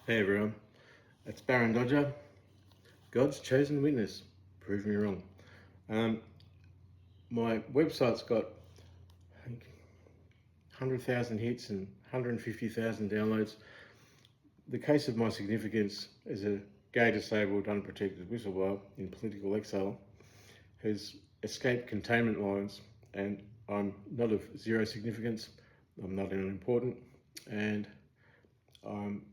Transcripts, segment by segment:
Hey everyone, it's Baron Dodger, God's chosen witness. Prove me wrong. Um, my website's got, I think, 100,000 hits and 150,000 downloads. The case of my significance as a gay, disabled, unprotected whistleblower in political exile has escaped containment lines, and I'm not of zero significance. I'm not unimportant, and I'm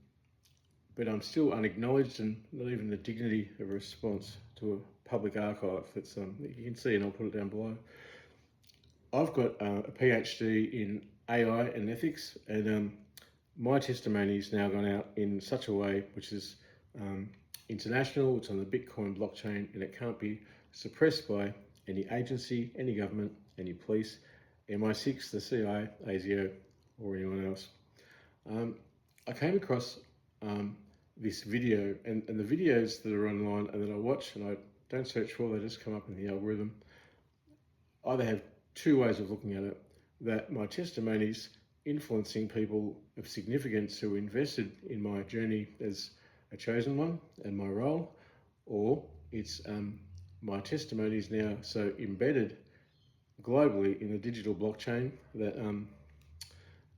but I'm still unacknowledged and not even the dignity of a response to a public archive that you can see, and I'll put it down below. I've got a PhD in AI and ethics, and my testimony is now gone out in such a way which is international. It's on the Bitcoin blockchain, and it can't be suppressed by any agency, any government, any police, MI6, the CIA, ASIO, or anyone else. I came across this video, and the videos that are online and that I watch and I don't search for, they just come up in the algorithm. Either have two ways of looking at it: that my testimony's influencing people of significance who invested in my journey as a chosen one and my role, or it's my testimony is now so embedded globally in the digital blockchain that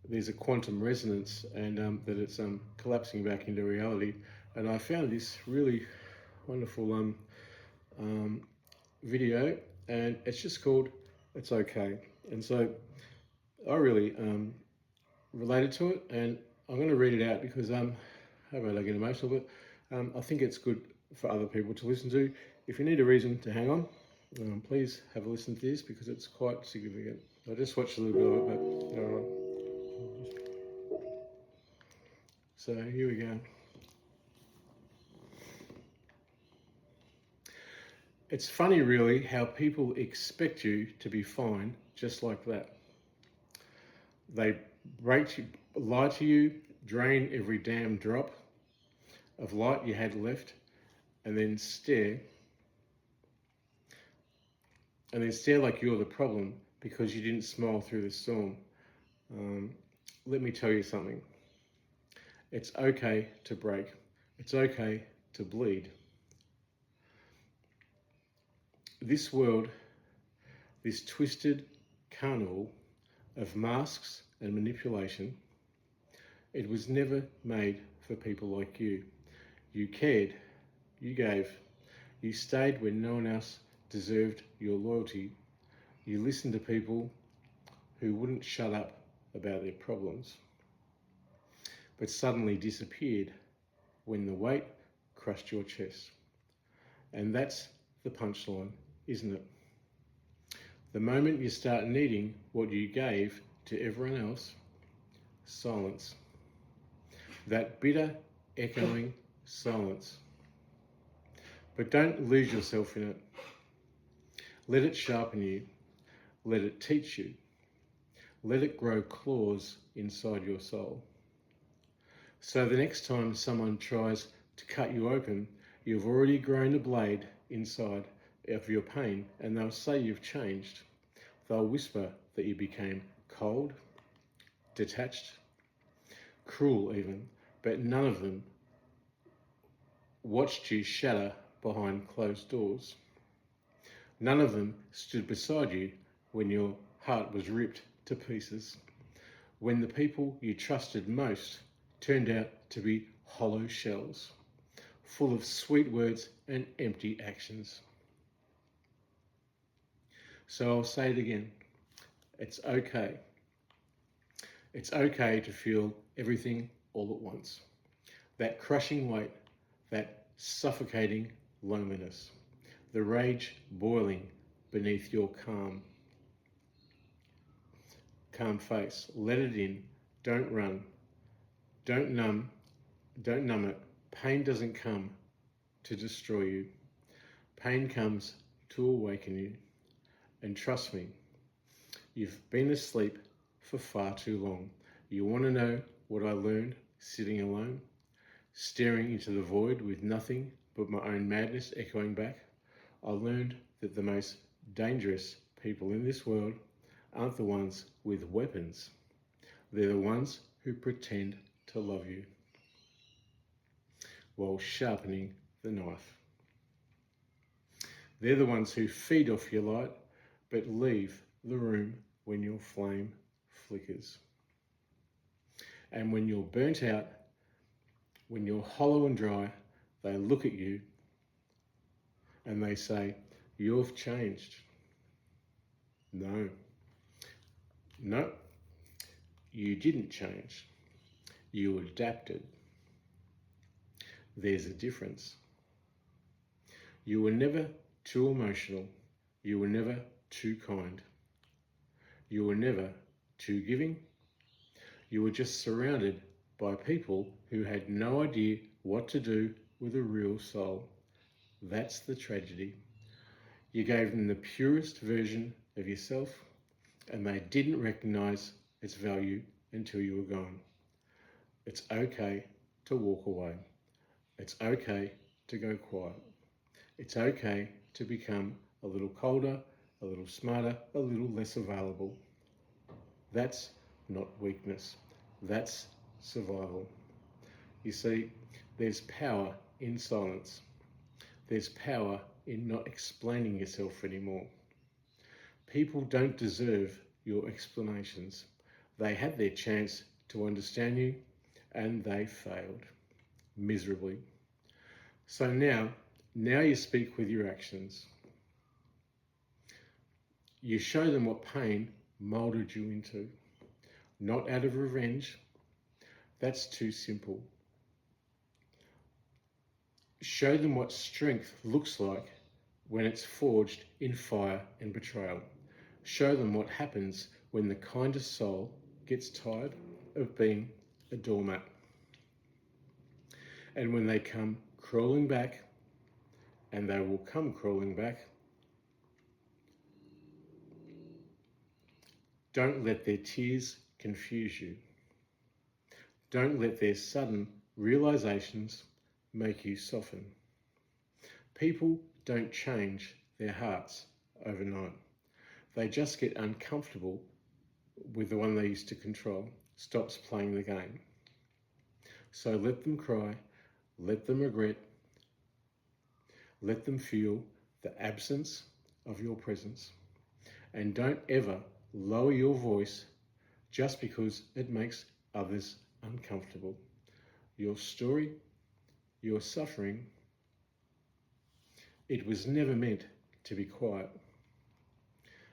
there's a quantum resonance, and that it's collapsing back into reality. And I found this really wonderful video, and it's just called "It's Okay." And so I really related to it, and I'm going to read it out because how about I get emotional, but I think it's good for other people to listen to. If you need a reason to hang on, please have a listen to this because it's quite significant. I just watched a little bit of it, but so here we go. It's funny, really, how people expect you to be fine just like that. They lie to you, drain every damn drop of light you had left, and then stare like you're the problem because you didn't smile through the storm. Let me tell you something. It's okay to break. It's okay to bleed. This world, this twisted carnival of masks and manipulation, it was never made for people like you. You cared, you gave, you stayed when no one else deserved your loyalty. You listened to people who wouldn't shut up about their problems, but suddenly disappeared when the weight crushed your chest. And that's the punchline, isn't it? The moment you start needing what you gave to everyone else, silence. That bitter, echoing silence. But don't lose yourself in it. Let it sharpen you. Let it teach you. Let it grow claws inside your soul. So the next time someone tries to cut you open, you've already grown a blade inside of your pain, and they'll say you've changed. They'll whisper that you became cold, detached, cruel even, but none of them watched you shatter behind closed doors. None of them stood beside you when your heart was ripped to pieces, when the people you trusted most turned out to be hollow shells, full of sweet words and empty actions. So I'll say it again. It's okay. It's okay to feel everything all at once. That crushing weight, that suffocating loneliness, the rage boiling beneath your calm face. Let it in. Don't run. Don't numb it. Pain doesn't come to destroy you. Pain comes to awaken you. And trust me, you've been asleep for far too long. You want to know what I learned sitting alone, staring into the void with nothing but my own madness echoing back? I learned that the most dangerous people in this world aren't the ones with weapons. They're the ones who pretend to love you. while sharpening the knife. They're the ones who feed off your light, but leave the room when your flame flickers. And when you're burnt out, when you're hollow and dry, they look at you and they say, "You've changed." No, you didn't change. You adapted. There's a difference. You were never too emotional. You were never too kind. You were never too giving. You were just surrounded by people who had no idea what to do with a real soul. That's the tragedy. You gave them the purest version of yourself, and they didn't recognize its value until you were gone. It's okay to walk away. It's okay to go quiet. It's okay to become a little colder, a little smarter, a little less available. That's not weakness. That's survival. You see, there's power in silence. There's power in not explaining yourself anymore. People don't deserve your explanations. They had their chance to understand you and they failed miserably. So now you speak with your actions. You show them what pain molded you into, not out of revenge. That's too simple. Show them what strength looks like when it's forged in fire and betrayal. Show them what happens when the kindest soul gets tired of being a doormat. And when they come crawling back, and they will come crawling back, don't let their tears confuse you. Don't let their sudden realizations make you soften. People don't change their hearts overnight. They just get uncomfortable with the one they used to control, stops playing the game. So let them cry, let them regret, let them feel the absence of your presence. And don't ever lower your voice just because it makes others uncomfortable. Your story, your suffering, it was never meant to be quiet.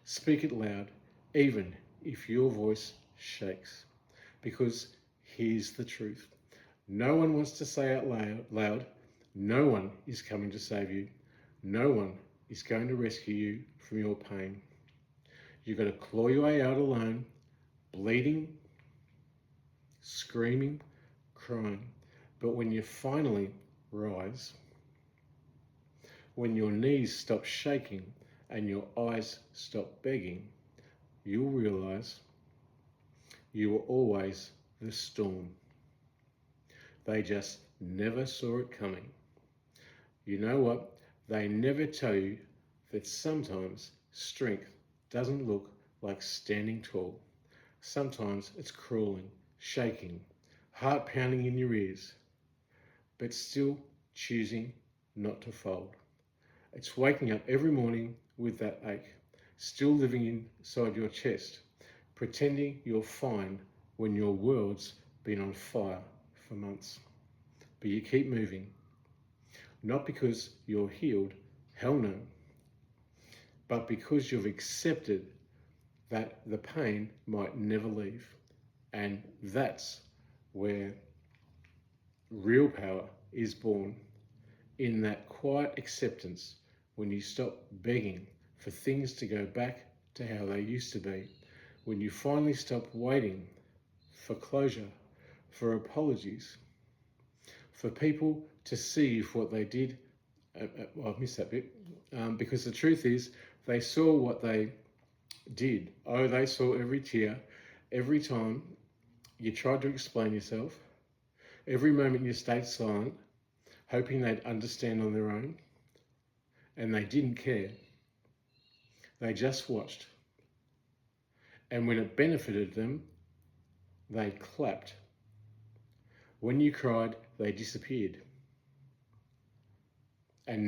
Speak it loud, even if your voice shakes. Because here's the truth. No one wants to say out loud, no one is coming to save you. No one is going to rescue you from your pain. You've got to claw your way out alone, bleeding, screaming, crying. But when you finally rise, when your knees stop shaking and your eyes stop begging, you'll realize you were always the storm. They just never saw it coming. You know what? They never tell you that sometimes strength doesn't look like standing tall. Sometimes it's crawling, shaking, heart pounding in your ears, but still choosing not to fold. It's waking up every morning with that ache, still living inside your chest, pretending you're fine when your world's been on fire for months. But you keep moving, not because you're healed, hell no, but because you've accepted that the pain might never leave. And that's where real power is born, in that quiet acceptance when you stop begging for things to go back to how they used to be, when you finally stop waiting for closure, for apologies, for people to see if what they did, I've missed that bit, because the truth is they saw what they did. Oh, they saw every tear, every time you tried to explain yourself, every moment you stayed silent, hoping they'd understand on their own, and they didn't care. They just watched. And when it benefited them, they clapped. When you cried, they disappeared. And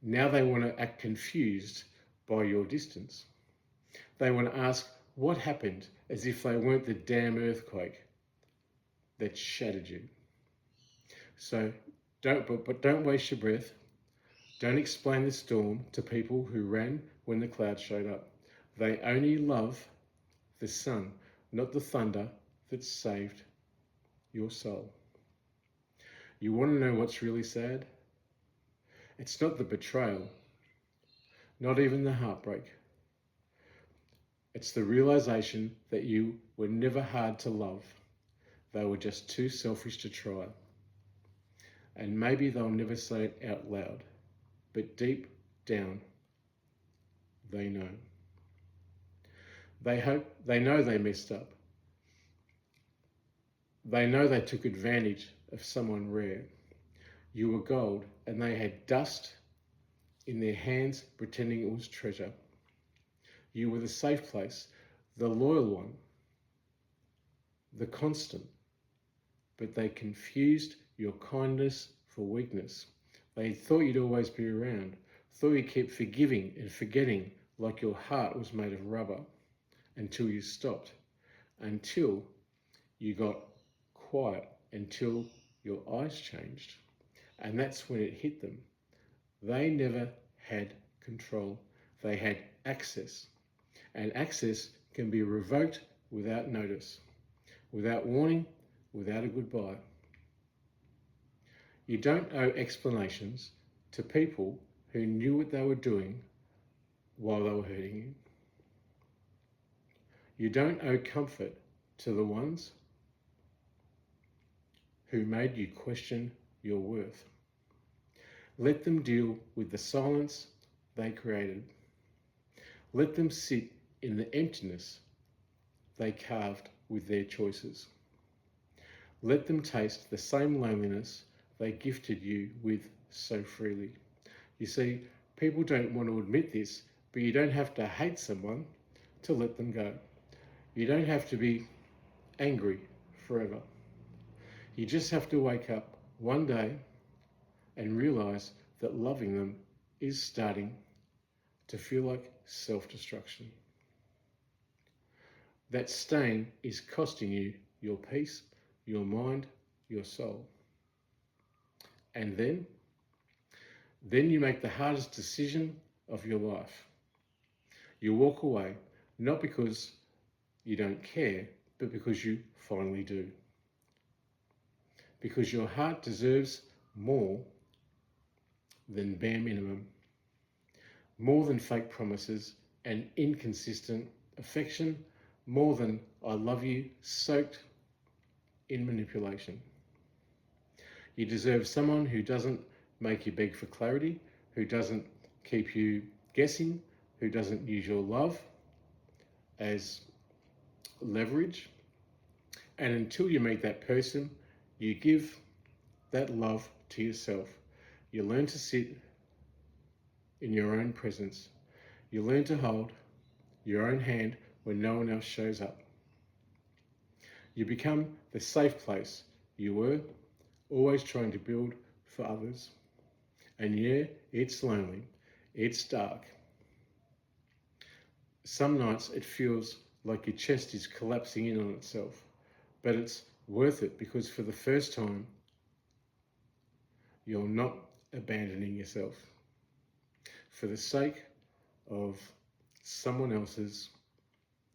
now they want to act confused by your distance. They want to ask what happened, as if they weren't the damn earthquake that shattered you. So don't waste your breath. Don't explain the storm to people who ran when the cloud showed up. They only love the sun, not the thunder that saved your soul. You want to know what's really sad? It's not the betrayal, not even the heartbreak. It's the realization that you were never hard to love. They were just too selfish to try. And maybe they'll never say it out loud, but deep down, they know. They know they messed up. They know they took advantage of someone rare. You were gold, and they had dust in their hands pretending it was treasure. You were the safe place, the loyal one, the constant. But they confused your kindness for weakness. They thought you'd always be around, thought you kept forgiving and forgetting like your heart was made of rubber, until you stopped, until you got quiet, until your eyes changed. And that's when it hit them. They never had control. They had access. And access can be revoked without notice, without warning, without a goodbye. You don't owe explanations to people who knew what they were doing while they were hurting you. You don't owe comfort to the ones who made you question your worth. Let them deal with the silence they created. Let them sit in the emptiness they carved with their choices. Let them taste the same loneliness they gifted you with so freely. You see, people don't want to admit this, but you don't have to hate someone to let them go. You don't have to be angry forever. You just have to wake up one day and realize that loving them is starting to feel like self-destruction. That stain is costing you your peace, your mind, your soul. And then you make the hardest decision of your life. You walk away, not because you don't care, but because you finally do. Because your heart deserves more than bare minimum, more than fake promises and inconsistent affection, more than I love you soaked in manipulation. You deserve someone who doesn't make you beg for clarity, who doesn't keep you guessing, who doesn't use your love as leverage. And until you meet that person, you give that love to yourself. You learn to sit in your own presence. You learn to hold your own hand when no one else shows up. You become the safe place you were, always trying to build for others. And yeah, it's lonely. It's dark. Some nights it feels like your chest is collapsing in on itself, but it's worth it because for the first time, you're not abandoning yourself for the sake of someone else's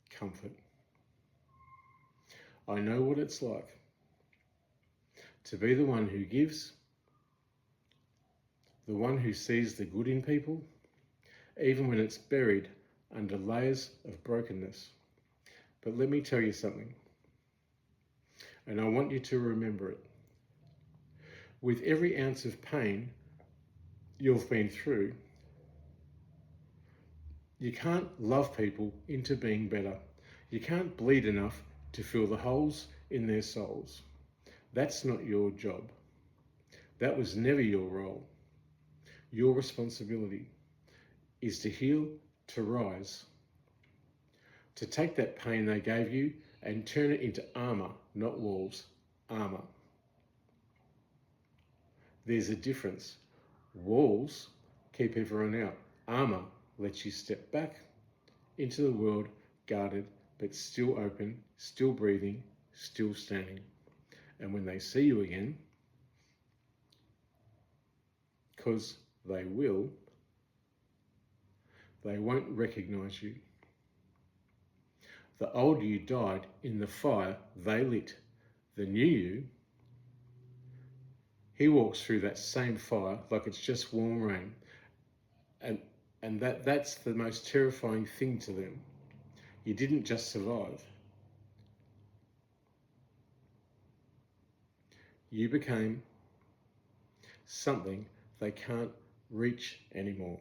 comfort. I know what it's like to be the one who gives, the one who sees the good in people, even when it's buried under layers of brokenness. But let me tell you something, and I want you to remember it. With every ounce of pain you've been through, you can't love people into being better. You can't bleed enough to fill the holes in their souls. That's not your job. That was never your role. Your responsibility is to heal, to rise, to take that pain they gave you and turn it into armor, not walls, armor. There's a difference. Walls keep everyone out. Armour lets you step back into the world guarded, but still open, still breathing, still standing. And when they see you again, because they will, they won't recognise you. The old you died in the fire they lit. The new you, he walks through that same fire like it's just warm rain. And that's the most terrifying thing to them. You didn't just survive. You became something they can't reach anymore.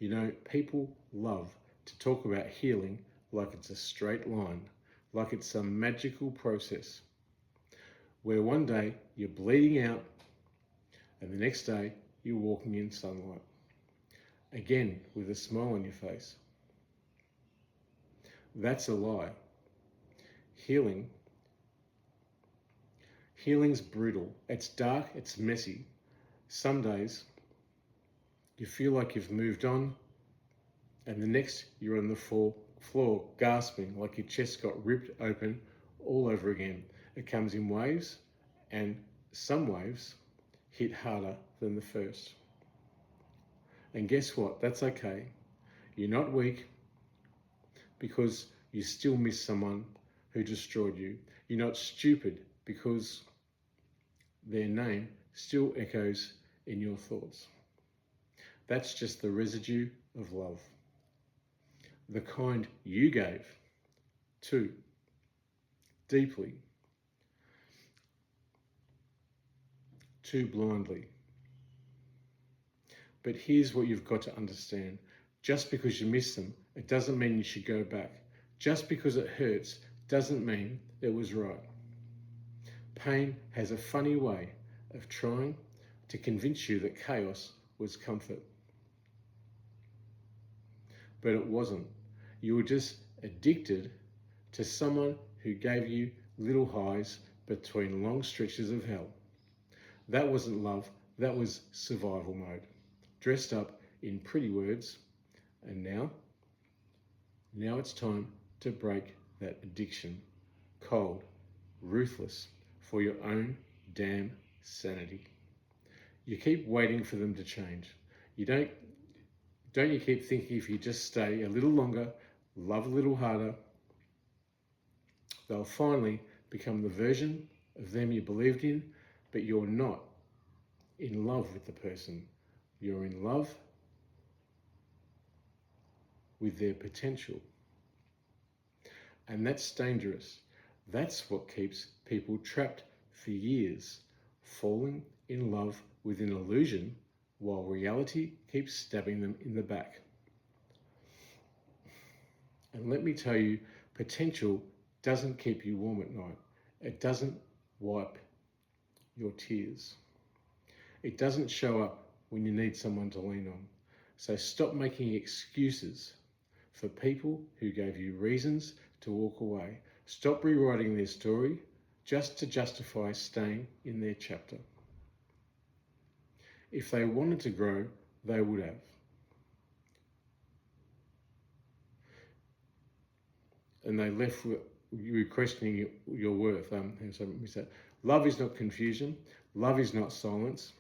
You know, people love to talk about healing like it's a straight line, like it's some magical process, where one day you're bleeding out and the next day you're walking in sunlight, again with a smile on your face. That's a lie. Healing's brutal. It's dark, it's messy. Some days you feel like you've moved on, and the next you're on the floor gasping like your chest got ripped open all over again. It comes in waves, and some waves hit harder than the first. And guess what? That's okay. You're not weak because you still miss someone who destroyed you. You're not stupid because their name still echoes in your thoughts. That's just the residue of love. The kind you gave too deeply, too blindly. But here's what you've got to understand. Just because you miss them, it doesn't mean you should go back. Just because it hurts doesn't mean it was right. Pain has a funny way of trying to convince you that chaos was comfort. But it wasn't. You were just addicted to someone who gave you little highs between long stretches of hell. That wasn't love, that was survival mode, dressed up in pretty words. And now it's time to break that addiction, cold, ruthless, for your own damn sanity. You keep waiting for them to change. Don't you keep thinking if you just stay a little longer, love a little harder, they'll finally become the version of them you believed in, but you're not in love with the person. You're in love with their potential. And that's dangerous. That's what keeps people trapped for years, falling in love with an illusion while reality keeps stabbing them in the back. And let me tell you, potential doesn't keep you warm at night. It doesn't wipe your tears. It doesn't show up when you need someone to lean on. So stop making excuses for people who gave you reasons to walk away. Stop rewriting their story just to justify staying in their chapter. If they wanted to grow, they would have. And they left with you questioning your worth. Love is not confusion. Love is not silence.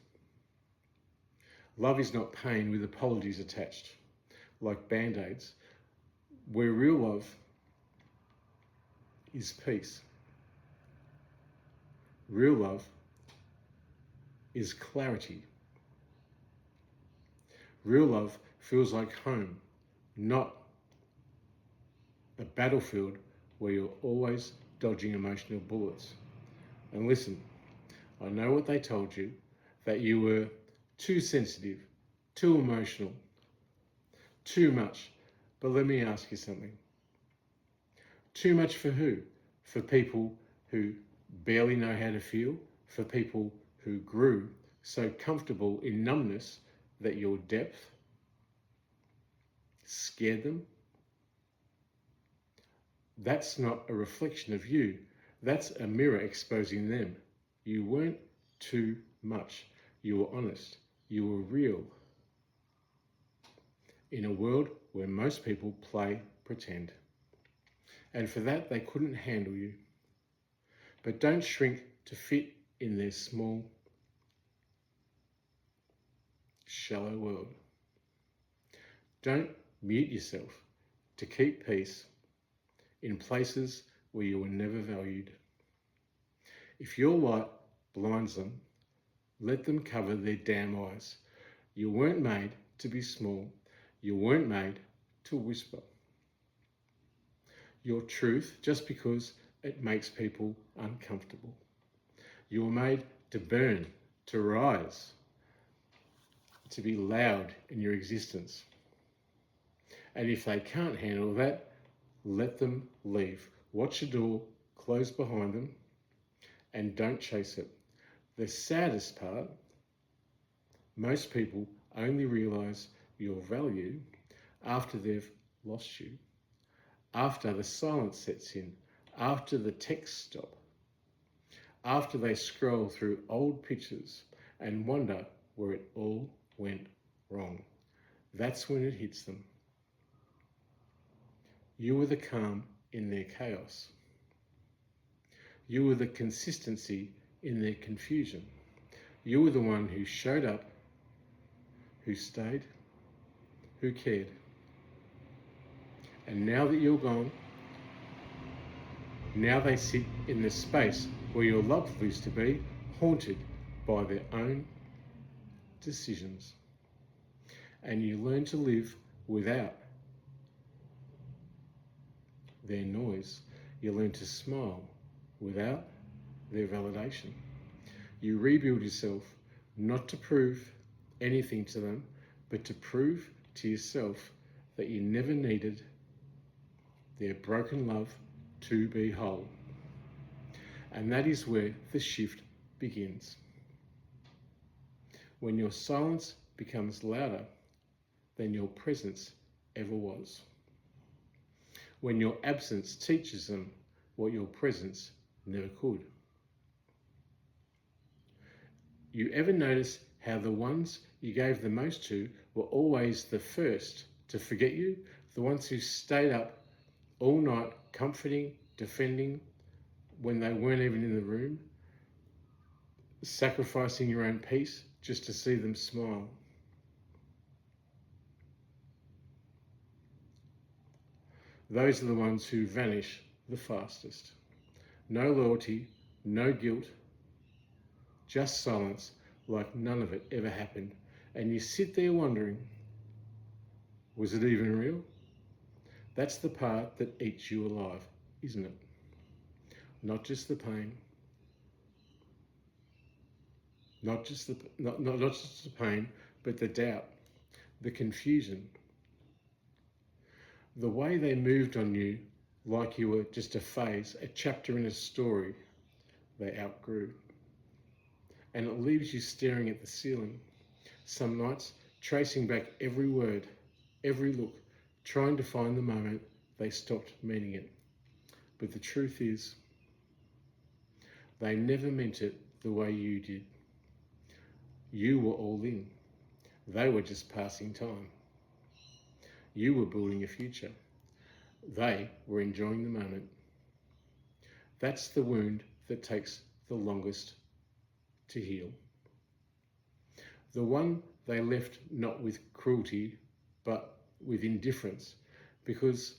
Love is not pain with apologies attached, like band-aids. Where real love is peace. Real love is clarity. Real love feels like home, not a battlefield where you're always dodging emotional bullets. And listen, I know what they told you, that you were too sensitive, too emotional, too much. But let me ask you something. Too much for who? For people who barely know how to feel? For people who grew so comfortable in numbness that your depth scared them? That's not a reflection of you. That's a mirror exposing them. You weren't too much. You were honest. You were real. In a world where most people play pretend. And for that, they couldn't handle you. But don't shrink to fit in their small, shallow world. Don't mute yourself to keep peace in places where you were never valued. If your light blinds them, let them cover their damn eyes. You weren't made to be small. You weren't made to whisper your truth just because it makes people uncomfortable. You were made to burn, to rise, to be loud in your existence. And if they can't handle that, let them leave. Watch the door close behind them and don't chase it. The saddest part, most people only realise your value after they've lost you, after the silence sets in, after the texts stop, after they scroll through old pictures and wonder where it all went wrong. That's when it hits them. You were the calm in their chaos. You were the consistency in their confusion. You were the one who showed up, who stayed, who cared. And now that you're gone, now they sit in the space where your love used to be, haunted by their own decisions. And you learn to live without their noise. You learn to smile without their validation. You rebuild yourself not to prove anything to them, but to prove to yourself that you never needed their broken love to be whole. And that is where the shift begins. When your silence becomes louder than your presence ever was. When your absence teaches them what your presence never could. You ever notice how the ones you gave the most to were always the first to forget you? The ones who stayed up all night comforting, defending, when they weren't even in the room, sacrificing your own peace just to see them smile. Those are the ones who vanish the fastest. No loyalty, no guilt, just silence, like none of it ever happened. And you sit there wondering, was it even real? That's the part that eats you alive, isn't it? Not just the pain, not just the pain, but the doubt, the confusion, the way they moved on you like you were just a phase, a chapter in a story they outgrew. And it leaves you staring at the ceiling, some nights tracing back every word, every look, trying to find the moment they stopped meaning it. But the truth is, they never meant it the way you did. You were all in. They were just passing time. You were building a future. They were enjoying the moment. That's the wound that takes the longest to heal. The one they left not with cruelty, but with indifference, because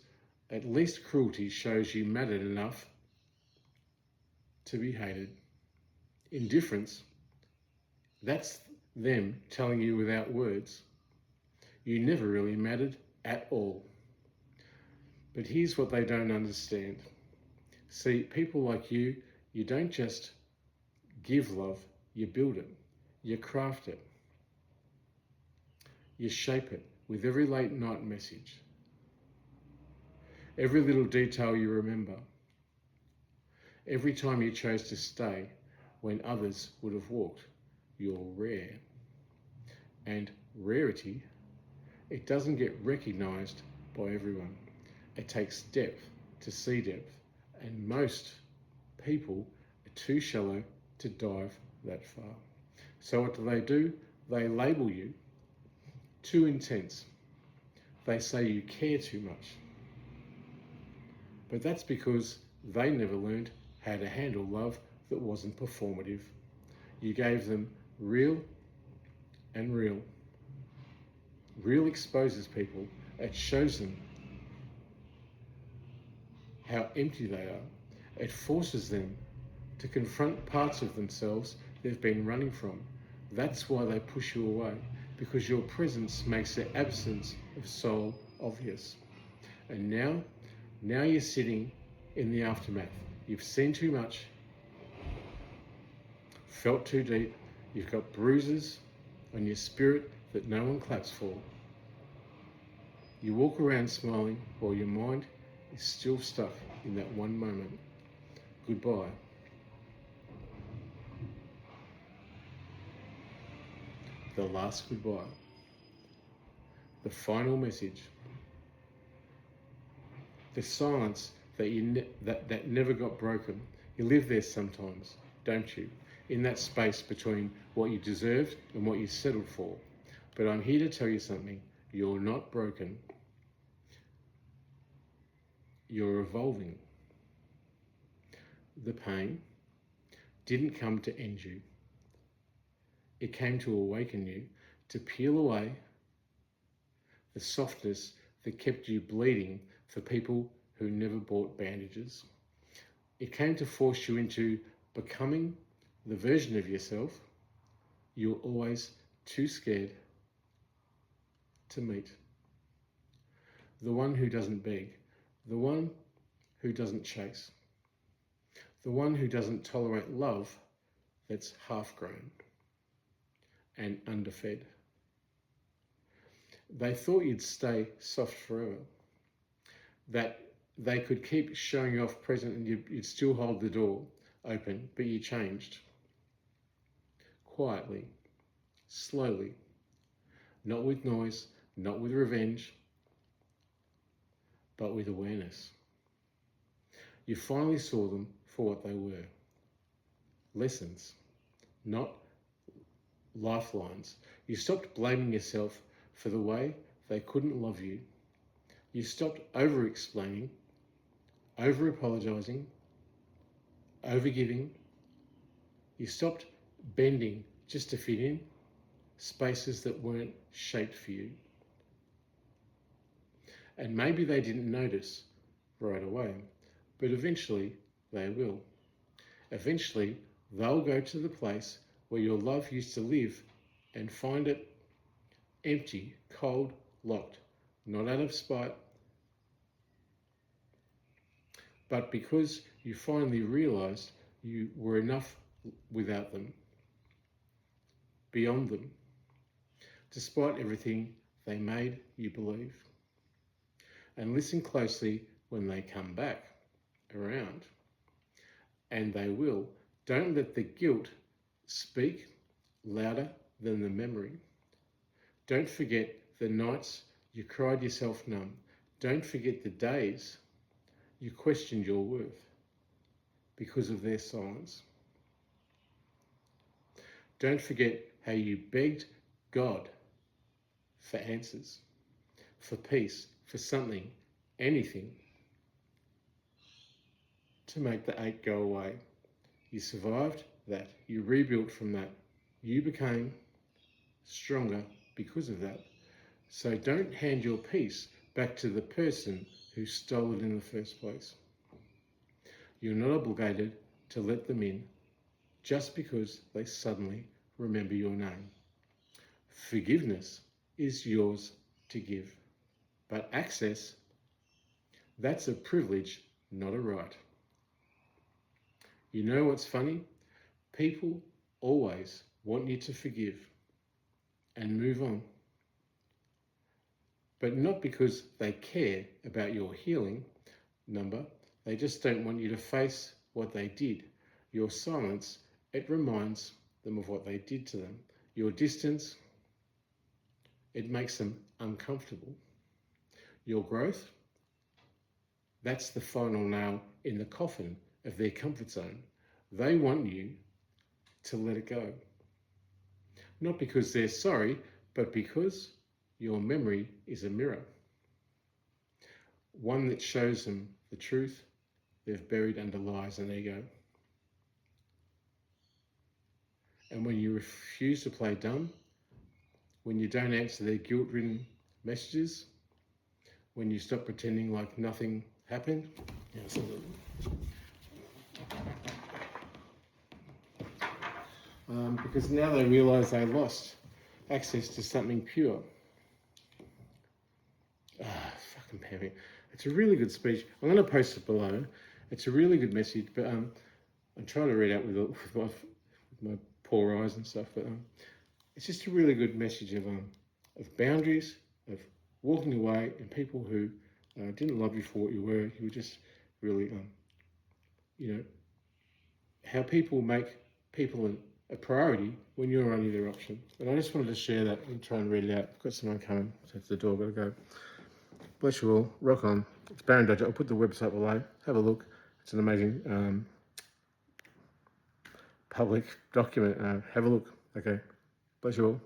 at least cruelty shows you mattered enough to be hated. Indifference, that's them telling you without words, you never really mattered at all. But here's what they don't understand. See, people like you don't just give love, you build it, you craft it, you shape it with every late night message, every little detail you remember, every time you chose to stay when others would have walked. You're rare. And rarity, it doesn't get recognised by everyone. It takes depth to see depth, and most people are too shallow to dive that far. So what do? They label you too intense. They say you care too much. But that's because they never learned how to handle love that wasn't performative. You gave them real and real. Real exposes people. It shows them how empty they are. It forces them to confront parts of themselves they've been running from. That's why they push you away, because your presence makes the absence of soul obvious. And now you're sitting in the aftermath. You've seen too much, felt too deep, you've got bruises on your spirit that no one claps for. You walk around smiling while your mind is still stuck in that one moment. Goodbye. The last goodbye. The final message. The silence that never got broken. You live there sometimes, don't you? In that space between what you deserved and what you settled for. But I'm here to tell you something. You're not broken. You're evolving. The pain didn't come to end you. It came to awaken you, to peel away the softness that kept you bleeding for people who never bought bandages. It came to force you into becoming the version of yourself you were always too scared to meet. The one who doesn't beg, the one who doesn't chase, the one who doesn't tolerate love that's half-grown and underfed. They thought you'd stay soft forever, that they could keep showing you off present and you'd still hold the door open, but you changed. Quietly, slowly, not with noise, not with revenge, but with awareness. You finally saw them for what they were. Lessons, not lifelines. You stopped blaming yourself for the way they couldn't love you. You stopped over-explaining, over-apologizing, over-giving. You stopped bending just to fit in spaces that weren't shaped for you. And maybe they didn't notice right away, but eventually they will. Eventually, they'll go to the place where your love used to live and find it empty, cold, locked, not out of spite, but because you finally realized you were enough without them, beyond them, despite everything they made you believe. And listen closely when they come back around, and they will. Don't let the guilt speak louder than the memory. Don't forget the nights you cried yourself numb. Don't forget the days you questioned your worth because of their silence. Don't forget how you begged God for answers, for peace, for something, anything, to make the ache go away. You survived that. You rebuilt from that. You became stronger because of that. So don't hand your peace back to the person who stole it in the first place. You're not obligated to let them in just because they suddenly remember your name. Forgiveness is yours to give, but access, that's a privilege, not a right. You know what's funny? People always want you to forgive and move on, but not because they care about your healing. They just don't want you to face what they did. Your silence, it reminds them of what they did to them. Your distance, it makes them uncomfortable. Your growth, that's the final nail in the coffin of their comfort zone. They want you to let it go. Not because they're sorry, but because your memory is a mirror. One that shows them the truth they've buried under lies and ego. And when you refuse to play dumb, when you don't answer their guilt-ridden messages, when you stop pretending like nothing happened, because now they realise they lost access to something pure. Fucking heavy. It's a really good speech. I'm going to post it below. It's a really good message, but I'm trying to read out with my poor eyes and stuff, but it's just a really good message of boundaries, of walking away, and people who didn't love you for what you were. You were just really, how people make people a priority when you're only their option. And I just wanted to share that and try and read it out. I've got someone coming, so it's the door, gotta go. Bless you all. Rock on. It's Baron Dodger. I'll put the website below. Have a look. It's an amazing public document. Have a look. Okay. Bless you all.